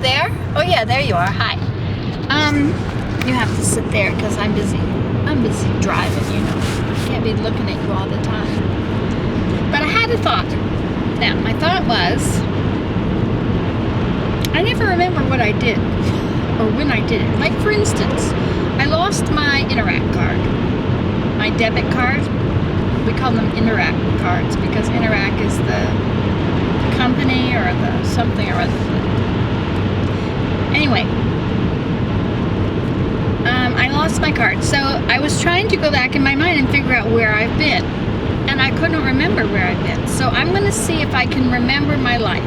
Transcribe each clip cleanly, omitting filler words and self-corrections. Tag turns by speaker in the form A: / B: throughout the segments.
A: there? Oh yeah, there you are. Hi. You have to sit there because I'm busy. I'm busy driving, you know. I can't be looking at you all the time. But I had a thought. Now, my thought was, I never remember what I did or when I did it. Like, for instance, I lost my Interac card. My debit card. We call them Interac cards because Interac is the company or the something or other. Anyway, I lost my card. So I was trying to go back in my mind and figure out where I've been. And I couldn't remember where I've been. So I'm going to see if I can remember my life.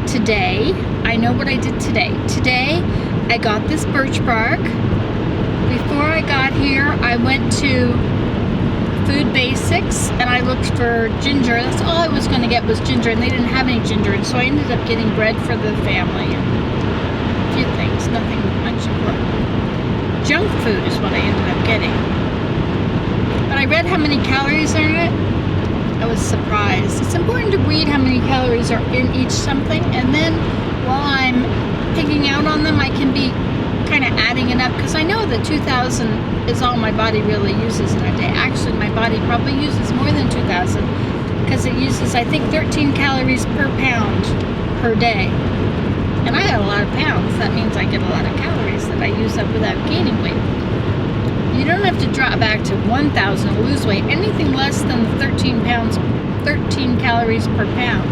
A: Today, I know what I did today. Today, I got this birch bark. Before I got here, I went to Food Basics and I looked for ginger. That's all I was going to get was ginger, and they didn't have any ginger. And so I ended up getting bread for the family and a few things, nothing much important. Junk food is what I ended up getting. But I read how many calories are in it. I was surprised. It's important to read how many calories are in each something, and then while I'm picking out on them, I can be kind of adding it up, because I know that 2,000 is all my body really uses in a day. Actually, my body probably uses more than 2,000, because it uses, I think, 13 calories per pound per day. And I got a lot of pounds. That means I get a lot of calories that I use up without gaining weight. You don't have to drop back to 1,000 to lose weight. Anything less than 13 calories per pound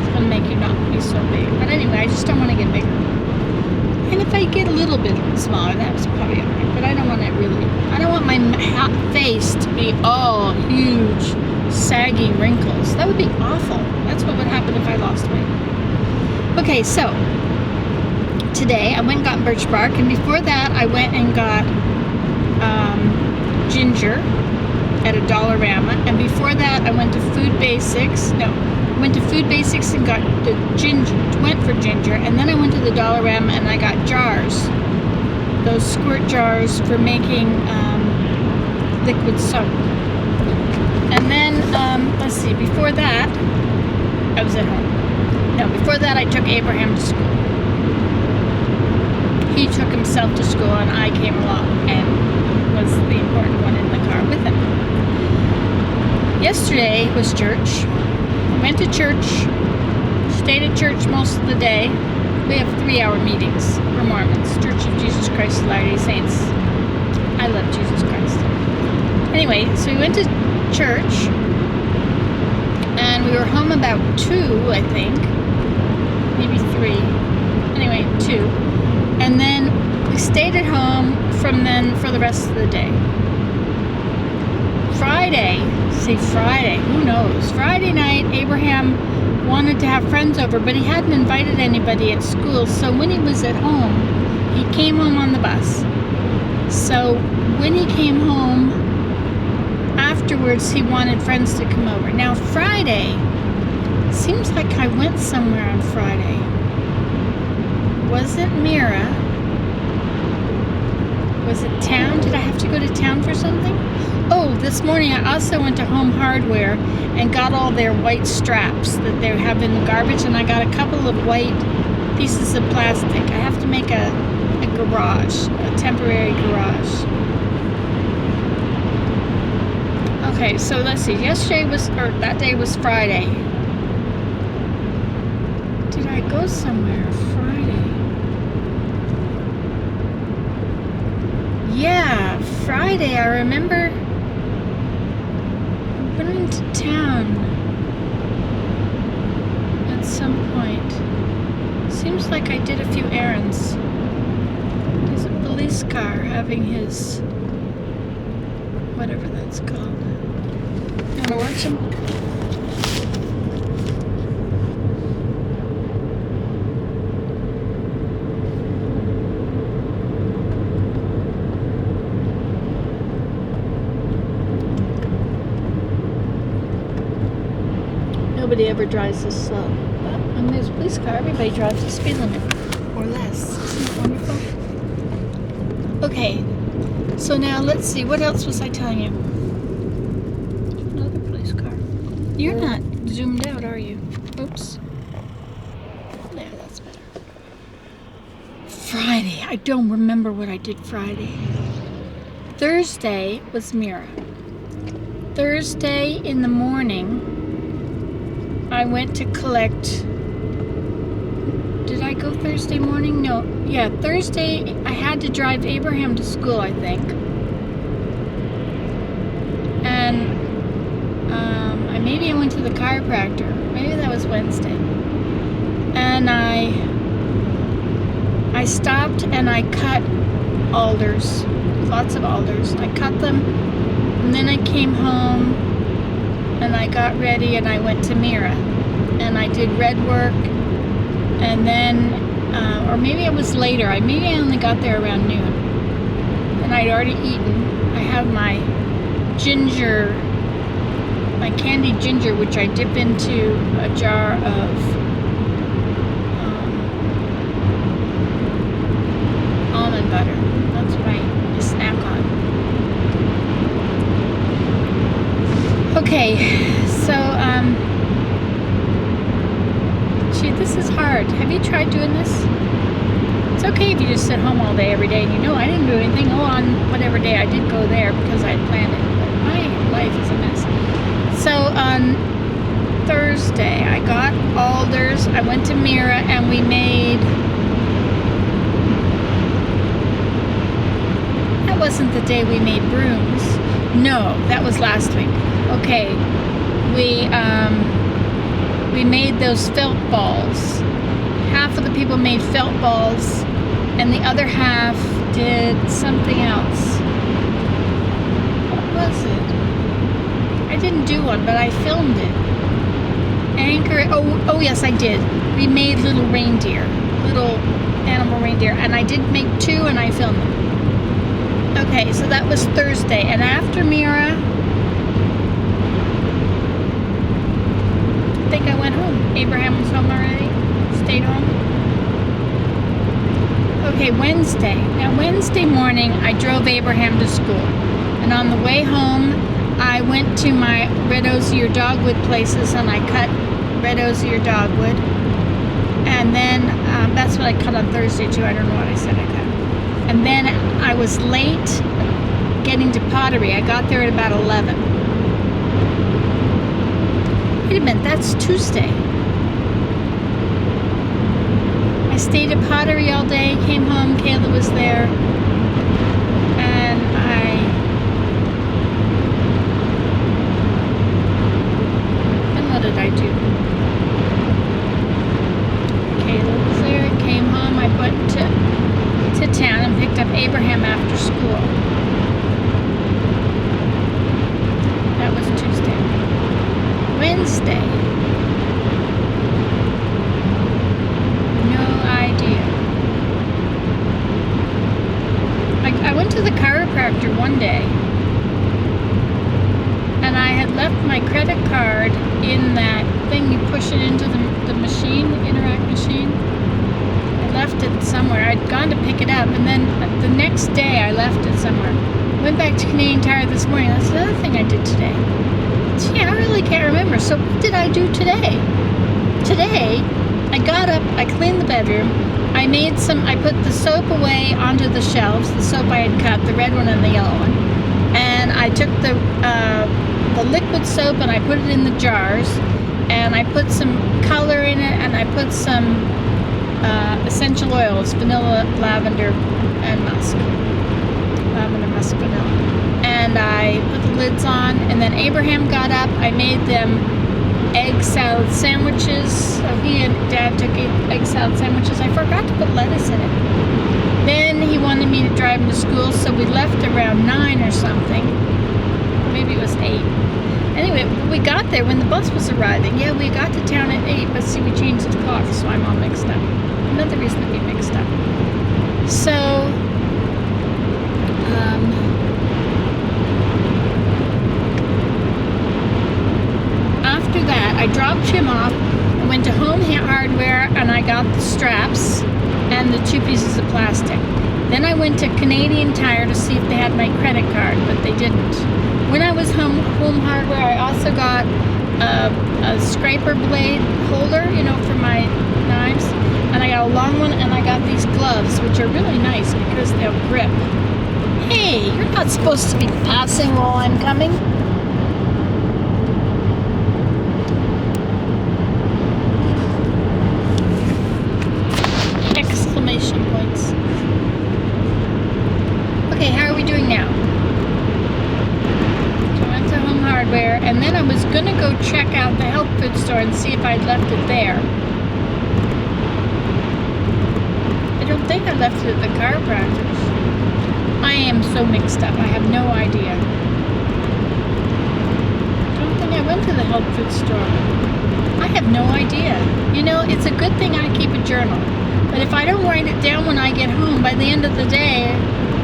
A: is going to make you not be so big. But anyway, I just don't want to get bigger. And if I get a little bit smaller, that's probably alright. But I don't want it really. I don't want my face to be all huge, saggy wrinkles. That would be awful. That's what would happen if I lost weight. Okay, so today I went and got birch bark, and before that I went and got ginger at a Dollarama, and before that I went to Food Basics. Went to Food Basics and got the ginger, went for ginger, and then I went to the Dollarama and I got jars, those squirt jars for making liquid soap. And then, let's see, before that, I was at home. No, before that I took Abraham to school. He took himself to school and I came along and was the important one in the car with him. Yesterday was church. Went to church, stayed at church most of the day. We have 3-hour meetings. We're Mormons, Church of Jesus Christ of Latter-day Saints. I love Jesus Christ. Anyway, so we went to church, and we were home about 2, I think. Maybe 3. Anyway, 2. And then we stayed at home from then for the rest of the day. Friday, who knows? Friday night, Abraham wanted to have friends over, but he hadn't invited anybody at school, so when he was at home, he came home on the bus. So when he came home, afterwards he wanted friends to come over. Now Friday, seems like I went somewhere on Friday. Was it Mira? Was it town? Did I have to go to town for something? Oh, this morning I also went to Home Hardware and got all their white straps that they have in the garbage, and I got a couple of white pieces of plastic. I have to make a garage, a temporary garage. Okay, so let's see. That day was Friday. Did I go somewhere Friday? Yeah, Friday, I remember. I went into town at some point. Seems like I did a few errands. There's a police car having his, whatever that's called. You wanna watch him? Nobody ever drives this slow. But when there's a police car, everybody drives the speed limit. Or less. Isn't that wonderful? Okay, so now let's see. What else was I telling you? Another police car. You're not zoomed out, are you? Oops. There, that's better. Friday. I don't remember what I did Friday. Thursday was Mira. Thursday in the morning, I went to collect. Did I go Thursday morning? No. Yeah, Thursday I had to drive Abraham to school, I think. And maybe I went to the chiropractor. Maybe that was Wednesday. And I stopped and I cut alders. Lots of alders. I cut them, and then I came home and I got ready and I went to Mira. And I did red work, and then, or maybe it was later. Maybe I only got there around noon. And I'd already eaten. I have my ginger, my candied ginger, which I dip into a jar of almond butter. That's what I snack on. Okay, so, gee, this is hard. Have you tried doing this? It's okay if you just sit home all day every day and I didn't do anything. Oh, on whatever day I did go there because I had planned it. But my life is a mess. So on Thursday, I got alders. I went to Mira and we made. That wasn't the day we made brooms. No, that was last week. Okay, we made those felt balls. Half of the people made felt balls, and the other half did something else. What was it? I didn't do one, but I filmed it. Anchor. Oh yes, I did. We made little reindeer, little animal reindeer, and I did make 2, and I filmed them. Okay, so that was Thursday, and after Mira, I think I went home. Abraham was home already. Stayed home. Okay, Wednesday. Now Wednesday morning, I drove Abraham to school, and on the way home, I went to my red osier dogwood places and I cut red osier dogwood. And then, that's what I cut on Thursday too. I don't know what I said I cut. And then I was late getting to pottery. I got there at about 11. Wait a minute, that's Tuesday. I stayed at pottery all day, came home, Kayla was there. What did I do? Kayla was there, came home, I went to town and picked up Abraham after school. That was Tuesday. Wednesday. No idea. I went to the chiropractor one day, and I had left my credit card in that thing you push it into the machine, the Interact machine. I left it somewhere. I'd gone to pick it up, and then the next day I left it somewhere. Went back to Canadian Tire this morning. That's another thing I did today. Gee, I really can't remember. So what did I do today? Today, I got up, I cleaned the bedroom, I put the soap away onto the shelves, the soap I had cut, the red one and the yellow one. And I took the liquid soap and I put it in the jars, and I put some color in it, and I put some essential oils, vanilla, lavender, and musk. Lavender, musk, vanilla. And I put the lids on, and then Abraham got up. I made them egg salad sandwiches. So he and Dad took egg salad sandwiches. I forgot to put lettuce in it. Then he wanted me to drive him to school, so we left around 9 or something. Maybe it was 8. Anyway, we got there when the bus was arriving. Yeah, we got to town at 8, but see, we changed the clock, so I'm all mixed up. Another reason to be mixed up. So, after that, I dropped him off and went to Home Hardware, and I got the straps and the 2 pieces of plastic. Then I went to Canadian Tire to see if they had my credit card, but they didn't. When I was Home Hardware, I also got a scraper blade holder, for my knives, and I got got a long one, and I got these gloves, which are really nice because they'll grip. Hey, you're not supposed to be passing while I'm coming. Exclamation points. Okay, how are we doing now? So I went to Home Hardware, and then I was gonna go check out the health food store and see if I'd left it there. I don't think I left it at the chiropractor's. I am so mixed up. I have no idea. I don't think I went to the health food store. I have no idea. You know, it's a good thing I keep a journal. But if I don't write it down when I get home, by the end of the day,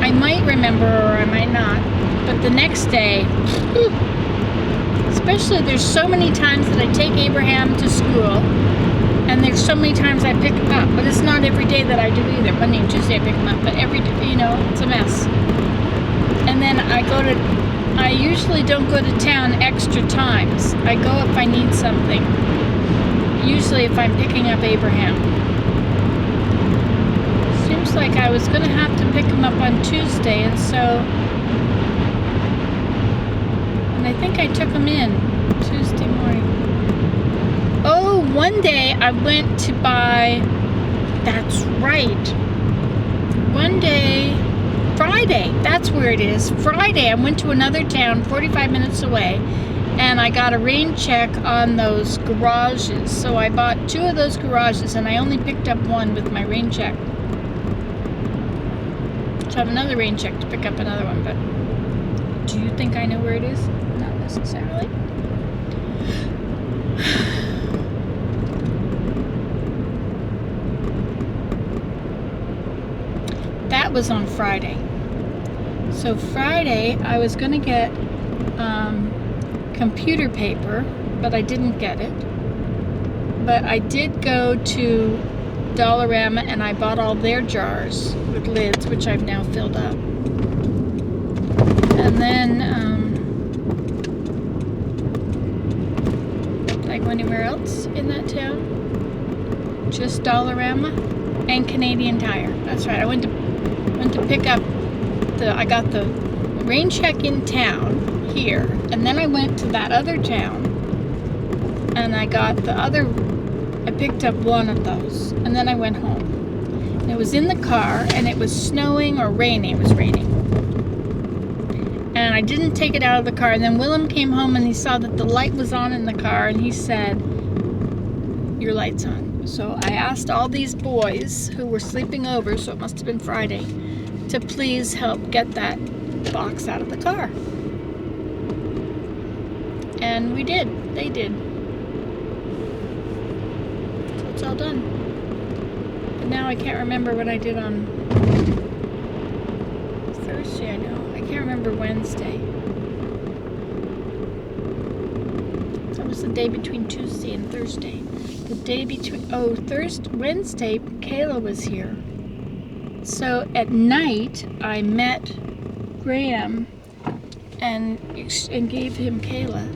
A: I might remember or I might not. But the next day, especially there's so many times that I take Abraham to school, and there's so many times I pick him up, but it's not every day that I do either. Monday and Tuesday I pick him up, but every day, you know, it's a mess. And then I usually don't go to town extra times. I go if I need something. Usually if I'm picking up Abraham. Seems like I was gonna have to pick him up on Tuesday, and I think I took him in Tuesday morning. Oh, one day I went to buy, that's right. One day, Friday, that's where it is. Friday, I went to another town 45 minutes away, and I got a rain check on those garages. So I bought 2 of those garages, and I only picked up one with my rain check. So I have another rain check to pick up another one, but do you think I know where it is? Not necessarily. That was on Friday. So Friday I was gonna get computer paper, but I didn't get it. But I did go to Dollarama and I bought all their jars with lids, which I've now filled up. And then did I go anywhere else in that town? Just Dollarama and Canadian Tire. That's right. I went to pick up I got the rain check in town here, and then I went to that other town and I picked up one of those, and then I went home. And it was in the car, and it was snowing or raining. It was raining. And I didn't take it out of the car, and then Willem came home and he saw that the light was on in the car, and he said, "Your light's on." So I asked all these boys who were sleeping over, so it must have been Friday, to please help get that box out of the car. And we did. They did. So it's all done. But now I can't remember what I did on Thursday, I know. I can't remember Wednesday. That was the day between Tuesday and Thursday. The day between, Wednesday, Kayla was here. So at night, I met Graham and gave him Kayla.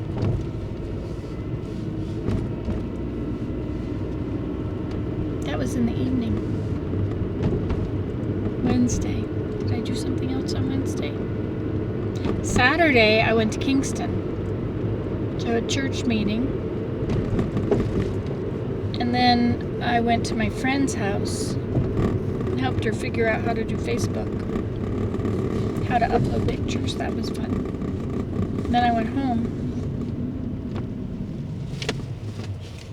A: That was in the evening. Wednesday. Did I do something else on Wednesday? Saturday, I went to Kingston to a church meeting. And then I went to my friend's house and helped her figure out how to do Facebook, how to upload pictures. That was fun. And then I went home,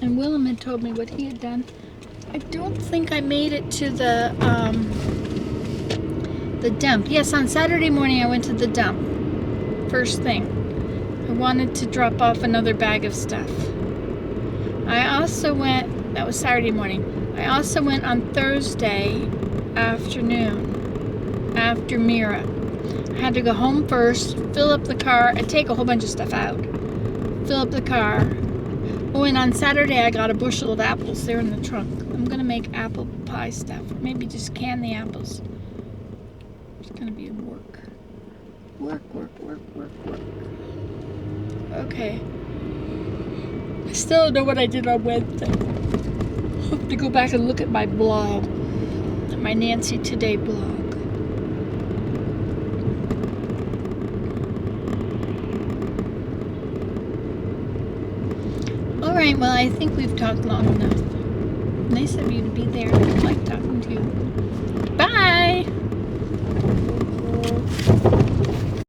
A: and Willem had told me what he had done. I don't think I made it to the dump. Yes, on Saturday morning I went to the dump. First thing. I wanted to drop off another bag of stuff. I also went, that was Saturday morning. I also went on Thursday afternoon after Mira. I had to go home first, fill up the car, and take a whole bunch of stuff out. Fill up the car. Oh, and on Saturday I got a bushel of apples. They're in the trunk. I'm gonna make apple pie stuff. Or maybe just can the apples. It's gonna be a work. Work. Okay. I still don't know what I did on Wednesday. have to go back and look at my blog, my Nancy Today blog. All right, well, I think we've talked long enough. Nice of you to be there.